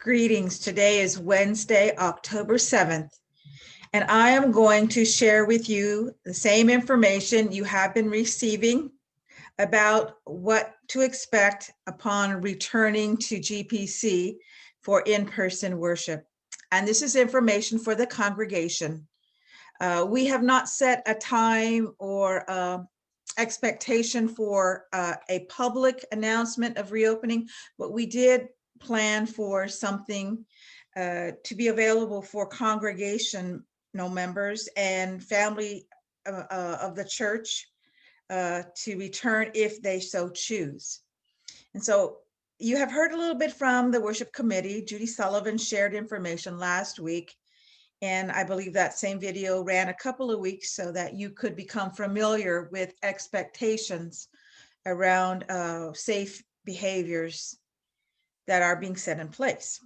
Greetings. Today is Wednesday, October 7th, and I am going to share with you the same information you have been receiving about what to expect upon returning to GPC for in-person worship. And this is information for the congregation. We have not set a time or expectation for a public announcement of reopening, but we did plan for something to be available for congregational members and family of the church to return if they so choose. And so you have heard a little bit from the worship committee. Judy Sullivan shared information last week, and I believe that same video ran a couple of weeks so that you could become familiar with expectations around safe behaviors that are being set in place.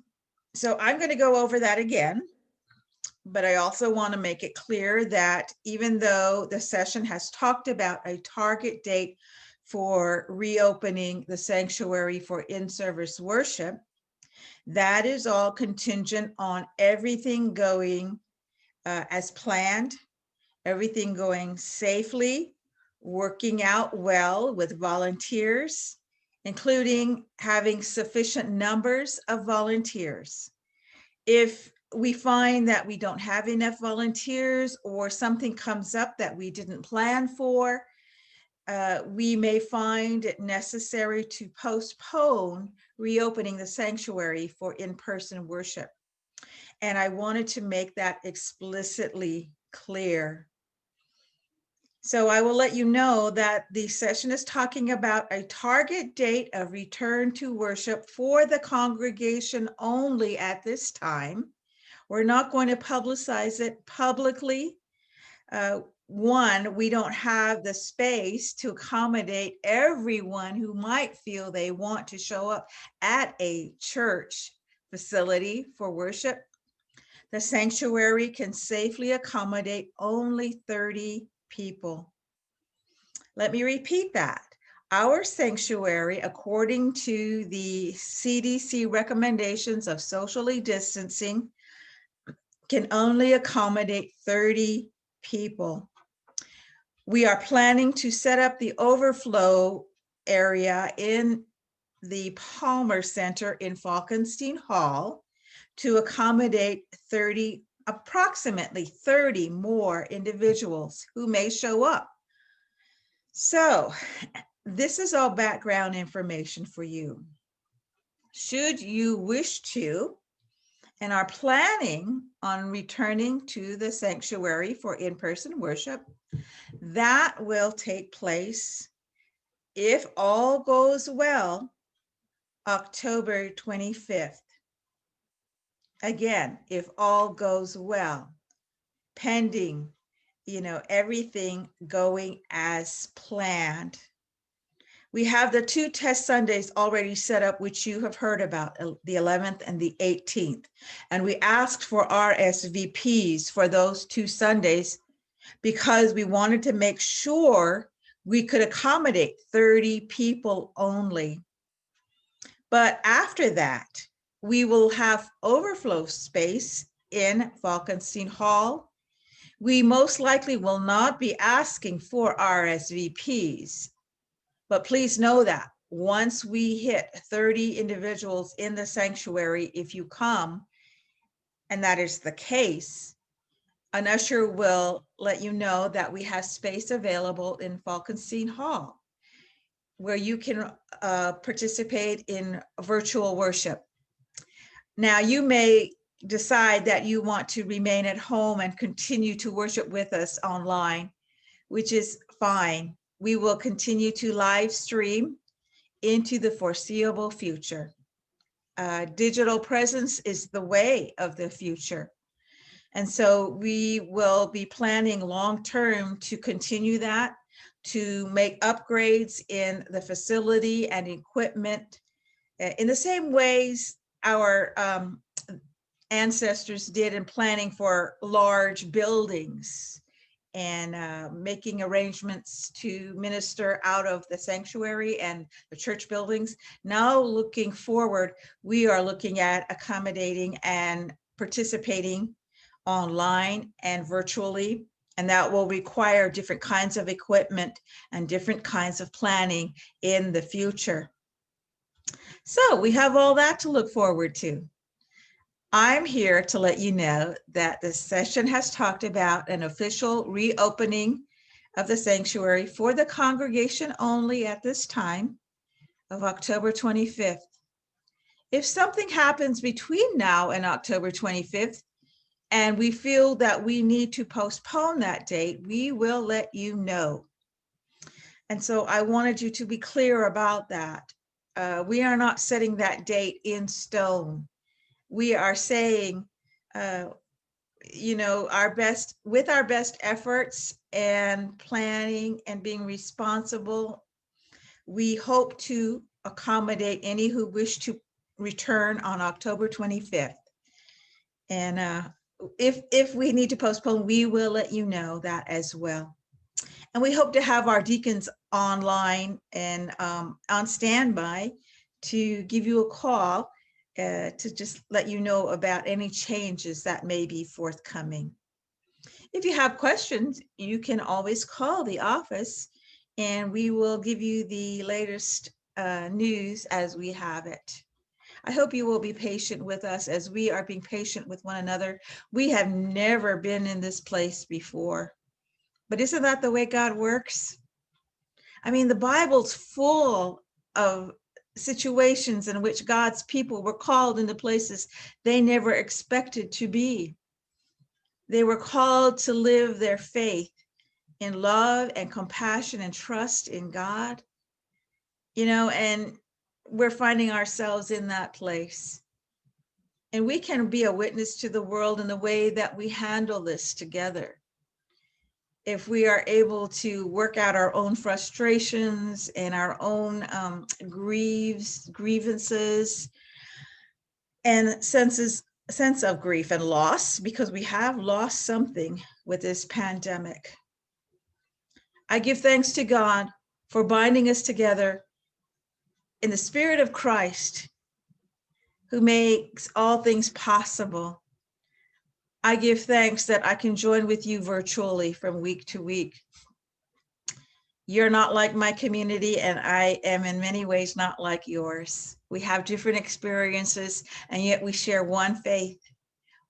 So I'm going to go over that again, but I also want to make it clear that even though the session has talked about a target date for reopening the sanctuary for in-service worship, that is all contingent on everything going as planned, everything going safely, working out well with volunteers, including having sufficient numbers of volunteers. If we find that we don't have enough volunteers or something comes up that we didn't plan for, we may find it necessary to postpone reopening the sanctuary for in-person worship. And I wanted to make that explicitly clear. So I will let you know that the session is talking about a target date of return to worship for the congregation only at this time. We're not going to publicize it publicly. One, we don't have the space to accommodate everyone who might feel they want to show up at a church facility for worship. The sanctuary can safely accommodate only 30 people. Let me repeat that. Our sanctuary, according to the CDC recommendations of socially distancing, can only accommodate 30 people. We are planning to set up the overflow area in the Palmer Center in Falkenstein Hall to accommodate approximately 30 more individuals who may show up. So this is all background information for you. Should you wish to and are planning on returning to the sanctuary for in-person worship, that will take place, if all goes well, October 25th. Again, if all goes well, pending, everything going as planned. We have the 2 test Sundays already set up, which you have heard about, the 11th and the 18th. And we asked for RSVPs for those 2 Sundays because we wanted to make sure we could accommodate 30 people only. But after that, we will have overflow space in Falkenstein Hall. We most likely will not be asking for RSVPs, but please know that once we hit 30 individuals in the sanctuary, if you come, and that is the case, an usher will let you know that we have space available in Falkenstein Hall where you can participate in virtual worship. Now, you may decide that you want to remain at home and continue to worship with us online, which is fine. We will continue to live stream into the foreseeable future. Digital presence is the way of the future. And so we will be planning long-term to continue that, to make upgrades in the facility and equipment in the same ways our ancestors did in planning for large buildings and making arrangements to minister out of the sanctuary and the church buildings. Now looking forward, we are looking at accommodating and participating online and virtually, and that will require different kinds of equipment and different kinds of planning in the future. So we have all that to look forward to. I'm here to let you know that the session has talked about an official reopening of the sanctuary for the congregation only at this time of October 25th. If something happens between now and October 25th, and we feel that we need to postpone that date, we will let you know. And so I wanted you to be clear about that. We are not setting that date in stone. We are saying, our best, with our best efforts and planning and being responsible, we hope to accommodate any who wish to return on October 25th. And if we need to postpone, we will let you know that as well. And we hope to have our deacons online and on standby to give you a call to just let you know about any changes that may be forthcoming. If you have questions, you can always call the office and we will give you the latest news as we have it. I hope you will be patient with us as we are being patient with one another. We have never been in this place before, but isn't that the way God works? I mean, the Bible's full of situations in which God's people were called into places they never expected to be. They were called to live their faith in love and compassion and trust in God, and we're finding ourselves in that place. And we can be a witness to the world in the way that we handle this together. If we are able to work out our own frustrations and our own grievances and sense of grief and loss, because we have lost something with this pandemic. I give thanks to God for binding us together in the Spirit of Christ, who makes all things possible. I give thanks that I can join with you virtually from week to week. You're not like my community, and I am in many ways not like yours. We have different experiences, and yet we share one faith,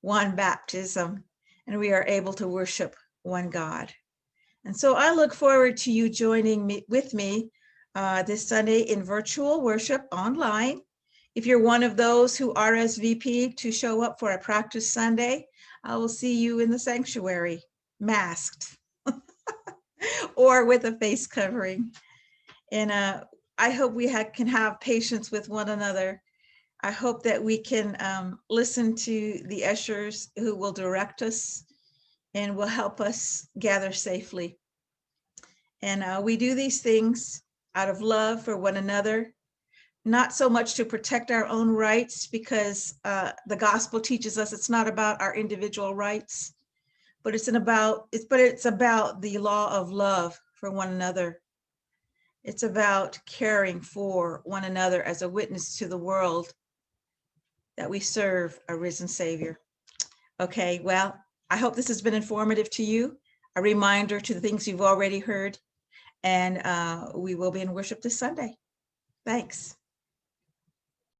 one baptism, and we are able to worship one God. And so I look forward to you joining with me this Sunday in virtual worship online. If you're one of those who RSVP'd to show up for a practice Sunday, I will see you in the sanctuary, masked or with a face covering. And I hope we can have patience with one another. I hope that we can listen to the ushers who will direct us and will help us gather safely. And we do these things out of love for one another, not so much to protect our own rights, because the gospel teaches us it's not about our individual rights, but it's about the law of love for one another. It's about caring for one another as a witness to the world that we serve a risen Savior. Okay, well, I hope this has been informative to you, a reminder to the things you've already heard, and we will be in worship this Sunday. Thanks.